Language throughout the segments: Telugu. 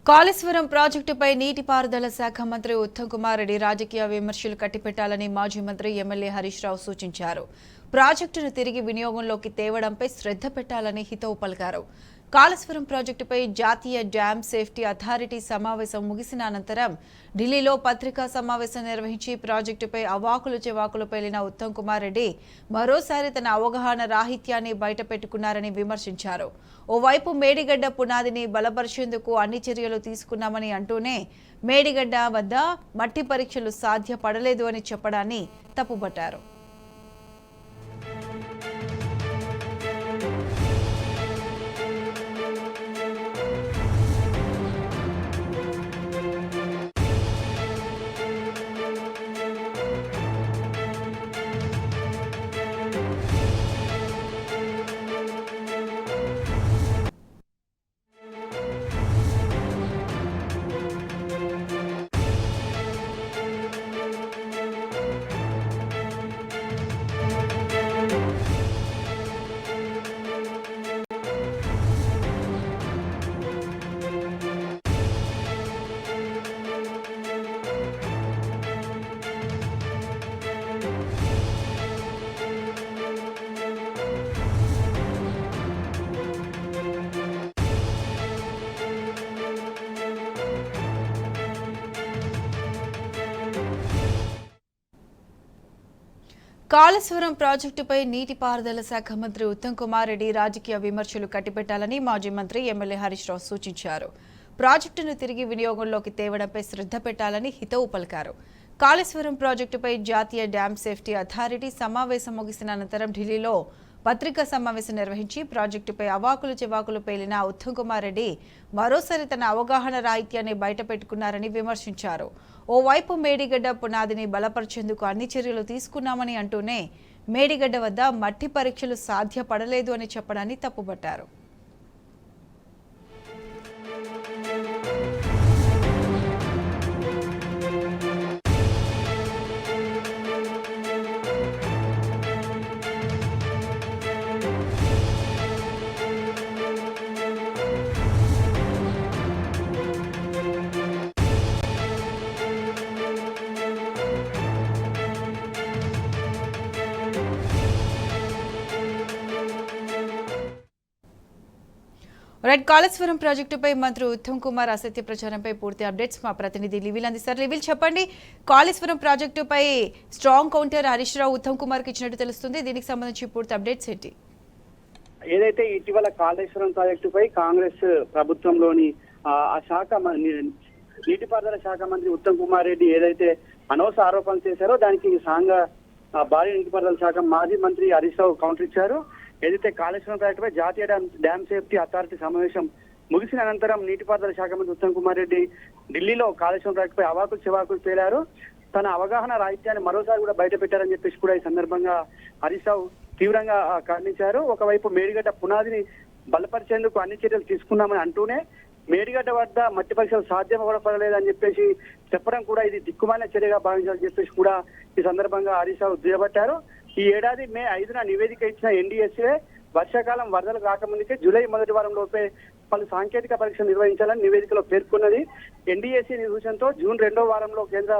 కాళేశ్వరం ప్రాజెక్టుపై నీటిపారుదల శాఖ మంత్రి ఉత్తమ్ కుమార్ రెడ్డి రాజకీయ విమర్శలు కట్టిపెట్టాలని మాజీ మంత్రి ఎమ్మెల్యే హరీష్ రావు సూచించారు. ప్రాజెక్టును తిరిగి వినియోగంలోకి తేవడంపై శ్రద్ధ పెట్టాలని హితవు పలికారు. కాళేశ్వరం ప్రాజెక్టుపై జాతీయ డ్యామ్ సేఫ్టీ అథారిటీ సమావేశం ముగిసిన అనంతరం ఢిల్లీలో పత్రికా సమావేశం నిర్వహించి ప్రాజెక్టుపై అవాకులు చెవాకులు పేలిన ఉత్తమ్ కుమార్ రెడ్డి మరోసారి తన అవగాహన రాహిత్యాన్ని బయటపెట్టుకున్నారని విమర్శించారు. ఓవైపు మేడిగడ్డ పునాదిని బలపరిచేందుకు అన్ని చర్యలు తీసుకున్నామని అంటూనే మేడిగడ్డ వద్ద మట్టి పరీక్షలు సాధ్యపడలేదు అని చెప్పడాన్ని తప్పుపట్టారు. కాళేశ్వరం ప్రాజెక్టుపై నీటిపారుదల శాఖ మంత్రి ఉత్తమ్ కుమార్ రెడ్డి రాజకీయ విమర్శలు కట్టిపెట్టాలని మాజీ మంత్రి ఎమ్మెల్యే హరీష్ రావు సూచించారు. ప్రాజెక్టును తిరిగి వినియోగంలోకి తేవడంపై శ్రద్ధ పెట్టాలని హితవు పలికారు. కాళేశ్వరం ప్రాజెక్టుపై జాతీయ డ్యామ్ సేఫ్టీ అథారిటీ సమావేశం ముగిసిన అనంతరం ఢిల్లీలో పత్రికా సమావేశం నిర్వహించి ప్రాజెక్టుపై అవాకులు చెవాకులు పేలిన ఉత్తమ్ కుమార్ రెడ్డి మరోసారి తన అవగాహన రాహిత్యాన్ని బయటపెట్టుకున్నారని విమర్శించారు. ఓవైపు మేడిగడ్డ పునాదిని బలపరిచేందుకు అన్ని చర్యలు తీసుకున్నామని అంటూనే మేడిగడ్డ వద్ద మట్టి పరీక్షలు సాధ్యపడలేదు అని చెప్పడాన్ని తప్పుపట్టారు. కాళేశ్వరం ప్రాజెక్టుపై మంత్రి ఉత్తమ్ కుమార్ అసత్య ప్రచారంపై పూర్తి అప్డేట్స్ మా ప్రతినిధి లివిల్ అందిస్తారు. లివిల్ చెప్పండి, కాళేశ్వరం ప్రాజెక్టుపై స్ట్రాంగ్ కౌంటర్ హరీష్ రావు ఉత్తమ్ కుమార్ కి ఇచ్చినట్టు తెలుస్తుంది. దీనికి సంబంధించి పూర్తి అప్డేట్స్ ఏంటి? ఏదైతే ఇటీవల కాళేశ్వరం ప్రాజెక్టుపై కాంగ్రెస్ ప్రభుత్వంలోని ఆ శాఖ నీటిపారుదల శాఖ మంత్రి ఉత్తమ్ కుమార్ రెడ్డి ఏదైతే అనవసర ఆరోపణలు చేశారో దానికి భారీ నీటిపారుదల శాఖ మాజీ మంత్రి హరీష్ రావు కౌంటర్ ఇచ్చారు. ఏదైతే కాళేశ్వరం ప్రాజెక్టుపై జాతీయ డ్యామ్ సేఫ్టీ అథారిటీ సమావేశం ముగిసిన అనంతరం నీటిపారుదల శాఖ మంత్రి ఉత్తమ్ కుమార్ రెడ్డి ఢిల్లీలో కాళేశ్వరం ప్రాజెక్టుపై అవాకులు చెవాకులు పేలారు. తన అవగాహన రాహిత్యాన్ని మరోసారి కూడా బయట పెట్టారని చెప్పేసి కూడా ఈ సందర్భంగా హరీష్ రావు తీవ్రంగా ఖండించారు. ఒకవైపు మేడిగడ్డ పునాదిని బలపరిచేందుకు అన్ని చర్యలు తీసుకున్నామని అంటూనే మేడిగడ్డ వద్ద మట్టి పరీక్షలు సాధ్యపడలేదని చెప్పేసి చెప్పడం కూడా ఇది దిక్కుమాలిన చర్యగా భావించాలని చెప్పేసి కూడా ఈ సందర్భంగా హరీష్ రావు దుయ్యబట్టారు. ఈ ఏడాది మే 5న నివేదిక ఇచ్చిన ఎన్డీఎస్ఏ వర్షాకాలం వరదలు రాకముందుకే జూలై మొదటి వారం లోపే పలు సాంకేతిక పరీక్షలు నిర్వహించాలని నివేదికలో పేర్కొన్నది. ఎన్డీఎస్ఏ సూచనతో జూన్ 2వ వారంలో కేంద్ర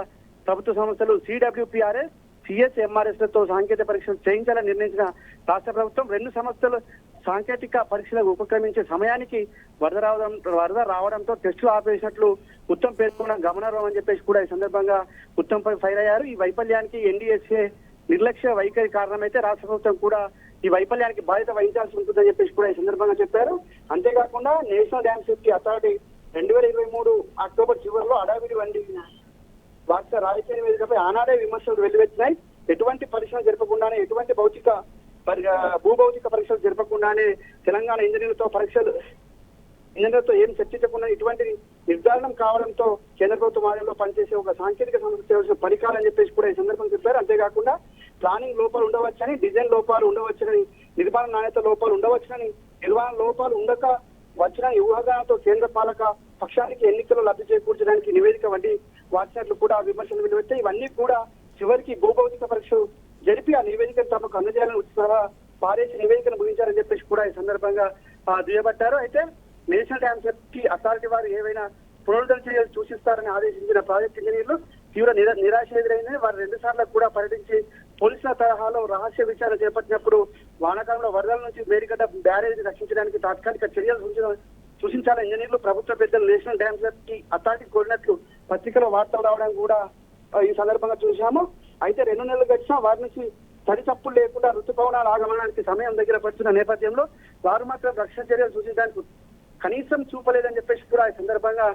ప్రభుత్వ సంస్థలు సిడబ్ల్యూపీఆర్ఎస్, సిఎస్ఎంఆర్ఎస్ లతో సాంకేతిక పరీక్షలు చేయించాలని నిర్ణయించిన రాష్ట్ర ప్రభుత్వం 2 సంస్థలు సాంకేతిక పరీక్షలకు ఉపక్రమించే సమయానికి వరద రావడంతో టెస్టులు ఆపేసినట్లు ఉత్తమ్ పేర్కొన్న గమనార్హం అని చెప్పేసి కూడా ఈ సందర్భంగా ఉత్తమ్ పై ఫైర్ అయ్యారు. ఈ వైఫల్యానికి ఎన్డీఎస్ఏ నిర్లక్ష్య వైఖరి కారణమైతే రాష్ట్ర ప్రభుత్వం కూడా ఈ వైఫల్యానికి బాధ్యత వహించాల్సి ఉంటుందని చెప్పేసి కూడా ఈ సందర్భంగా చెప్పారు. అంతేకాకుండా national dam safety authority 2023 October చివరిలో అడావిడి వంటి వార్త రాజకీయ నివేదికపై ఆనాడే విమర్శలు వెల్లువెత్తినాయి. ఎటువంటి పరీక్షలు జరపకుండానే, ఎటువంటి భూభౌతిక పరీక్షలు జరపకుండానే తెలంగాణ ఇంజనీర్లతో ఏం చర్చించకుండా ఇటువంటి నిర్ధారణం కావడంతో కేంద్ర ప్రభుత్వం ఆధ్వర్యంలో పనిచేసే ఒక సాంకేతిక సంస్థ చేయవలసిన పరికాలని చెప్పేసి కూడా ఈ సందర్భంగా చెప్పారు. అంతేకాకుండా ప్లానింగ్ లోపాలు ఉండవచ్చని, డిజైన్ లోపాలు ఉండవచ్చునని, నిర్మాణ నాణ్యత లోపాలు ఉండవచ్చునని, నిర్వహణ లోపాలు ఉండక వచ్చిన ఊహాగానంతో కేంద్ర పాలక పక్షానికి ఎన్నికల్లో లబ్ధి చేకూర్చడానికి నివేదిక వంటి వాట్సాప్లు కూడా విమర్శలు వెలువెత్తాయి. ఇవన్నీ కూడా చివరికి భూభౌతిక పరీక్షలు జరిపి ఆ నివేదికను తమకు అందజేయాలని ఉత్సాహ పారేసి నివేదికను ముగించారని చెప్పేసి కూడా ఈ సందర్భంగా దుయ్యబట్టారు. అయితే నేషనల్ డ్యామ్ సేఫ్టీ అథారిటీ వారు ఏవైనా పునరుద్ధరణ చర్యలు సూచిస్తారని ఆదేశించిన ప్రాజెక్ట్ ఇంజనీర్లు తీవ్ర నిరాశ ఎదురైందని వారు 2 సార్లు కూడా పర్యటించి పోలీసుల తరహాలో రహస్య విచారణ చేపట్టినప్పుడు వానాకాలంలో వరదల నుంచి మేడిగడ్డ బ్యారేజ్ రక్షించడానికి తాత్కాలిక చర్యలు సూచించాలని ఇంజనీర్లు ప్రభుత్వ పెద్దలు నేషనల్ డ్యామ్ సేఫ్టీ అథారిటీ కోరినట్లు పత్రికలో వార్తలు రావడం కూడా ఈ సందర్భంగా చూశాము. అయితే 2 నెలలు గడిచినా వారి నుంచి తడి చప్పులు లేకుండా ఋతుపవనాలు ఆగమనానికి సమయం దగ్గర పడుతున్న నేపథ్యంలో వారు మాత్రం రక్షణ చర్యలు సూచించడానికి కనీసం చూపలేదని చెప్పేసి కూడా ఈ సందర్భంగా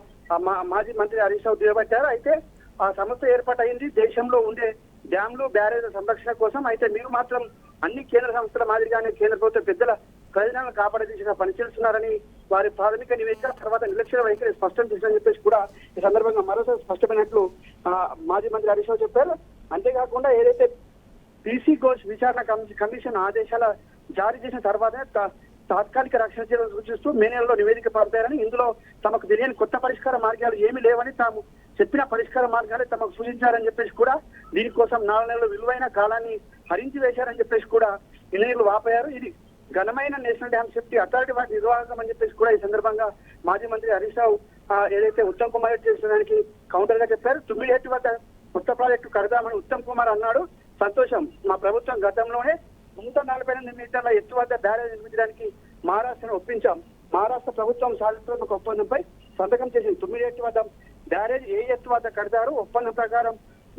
మాజీ మంత్రి హరీష్ రావు దుయ్యబట్టారు. అయితే ఆ సంస్థ ఏర్పాటైంది దేశంలో ఉండే డ్యాంలు బ్యారేజ్ సంరక్షణ కోసం. అయితే మీరు మాత్రం అన్ని కేంద్ర సంస్థల మాదిరిగానే కేంద్ర ప్రభుత్వ పెద్దల ప్రయోజనాలను కాపాడే దిశగా పనిచేస్తున్నారని వారి ప్రాథమిక నివేదిక తర్వాత నిర్లక్ష్య వైఖరి స్పష్టం చేశారని చెప్పేసి కూడా ఈ సందర్భంగా మరోసారి స్పష్టమైనట్లు మాజీ మంత్రి హరీష్ రావు చెప్పారు. అంతేకాకుండా ఏదైతే బీసీ ఘోష్ విచారణ కమిషన్ ఆదేశాల జారీ చేసిన తర్వాతనే తాత్కాలిక రక్షణ చర్యలు సూచిస్తూ మే నెలలో నివేదిక పంపారని, ఇందులో తమకు తెలియని కొత్త పరిష్కార మార్గాలు ఏమీ లేవని, తాము చెప్పిన పరిష్కార మార్గాలే తమకు సూచించారని చెప్పేసి కూడా దీనికోసం 4 నెలల విలువైన కాలాన్ని హరించి వేశారని చెప్పేసి కూడా ఇంజనీర్లు వాపోయారు. ఇది ఘనమైన నేషనల్ డ్యామ్ సేఫ్టీ అథారిటీ వాటి నిర్వాహకం అని చెప్పేసి కూడా ఈ సందర్భంగా మాజీ మంత్రి హరీష్ రావు ఏదైతే ఉత్తమ్ కుమార్ రెడ్డి చేసిన దానికి కౌంటర్ గా చెప్పారు. తుమ్మిడిహెట్టి వద్ద కొత్త ప్రాజెక్టు కడదామని ఉత్తమ్ కుమార్ అన్నాడు. సంతోషం, మా ప్రభుత్వం గతంలోనే 148 మీటర్ల ఎత్తు వద్ద బ్యారేజ్ నిర్మించడానికి మహారాష్ట్రను ఒప్పించాం. మహారాష్ట్ర ప్రభుత్వం సాధిస్తున్న ఒప్పందంపై సంతకం చేసింది. తుమ్మిడిహెట్టి వద్ద బ్యారేజ్ ఏ ఎత్తు వద్ద కడతారు, ఒప్పందం ప్రకారం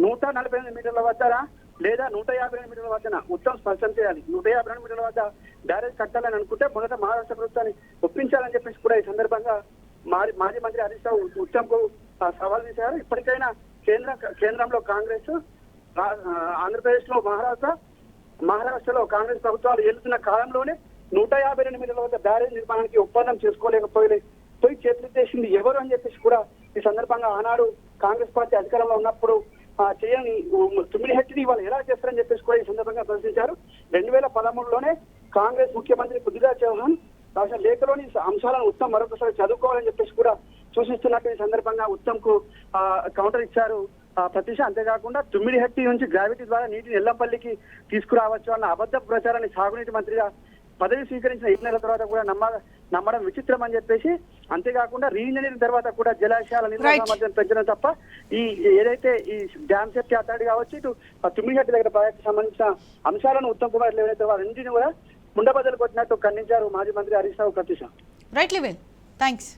148 మీటర్ల వద్దరా లేదా 152 మీటర్ల వద్దన ఉత్తమ్ స్పష్టం చేయాలి. 152 మీటర్ల వద్ద బ్యారేజ్ కట్టాలని అనుకుంటే మొదట మహారాష్ట్ర ప్రభుత్వాన్ని ఒప్పించాలని చెప్పేసి కూడా ఈ సందర్భంగా మాజీ మంత్రి హరీష్ రావు ఉత్తమ్ కు సవాల్ చేశారు. ఇప్పటికైనా కేంద్రంలో కాంగ్రెస్, ఆంధ్రప్రదేశ్ లో మహారాష్ట్రలో కాంగ్రెస్ ప్రభుత్వాలు ఏలుతున్న కాలంలోనే 152 మీటర్ల వద్ద బ్యారేజ్ నిర్మాణానికి ఒప్పందం చేసుకోలేకపోయి చేతులెత్తేసింది ఎవరు అని చెప్పేసి కూడా ఈ సందర్భంగా ఆనాడు కాంగ్రెస్ పార్టీ అధికారంలో ఉన్నప్పుడు చేయని తుమ్మిడిహెట్టిని వాళ్ళు ఎలా చేస్తారని చెప్పేసి కూడా ఈ సందర్భంగా ప్రశ్నించారు. 2013లోనే కాంగ్రెస్ ముఖ్యమంత్రి పృథ్వీరాజ్ చౌహాన్ రాసిన లేఖలోని అంశాలను ఉత్తమ్ మరొకసారి చదువుకోవాలని చెప్పేసి కూడా సూచిస్తున్నట్టు ఈ సందర్భంగా ఉత్తమ్ కు కౌంటర్ ఇచ్చారు ప్రతిష. అంతేకాకుండా తుమ్మిడిహెట్టి నుంచి గ్రావిటీ ద్వారా నీటిని ఎల్లంపల్లికి తీసుకురావచ్చు అన్న అబద్ధ ప్రచారాన్ని సాగునీటి మంత్రిగా పదవి స్వీకరించిన 7 నెలల తర్వాత కూడా నమ్మడం విచిత్రం అని చెప్పేసి, అంతేకాకుండా రీఇంజనీరింగ్ తర్వాత కూడా జలాశయాల నిర్వహణ సామర్థ్యం పెంచడం తప్ప ఈ ఏదైతే ఈ డ్యామ్ సేఫ్టీ అథారిటీ కావచ్చు, ఇటు తుమ్మిడిహెట్టి దగ్గర ప్రాజెక్టు సంబంధించిన అంశాలను ఉత్తమ్ కుమార్ ఏవైతే వారింటిని కూడా ముండబద్దలు కొట్టినట్టు ఖండించారు మాజీ మంత్రి హరీష్ రావు ప్రతిష. Right level, thanks.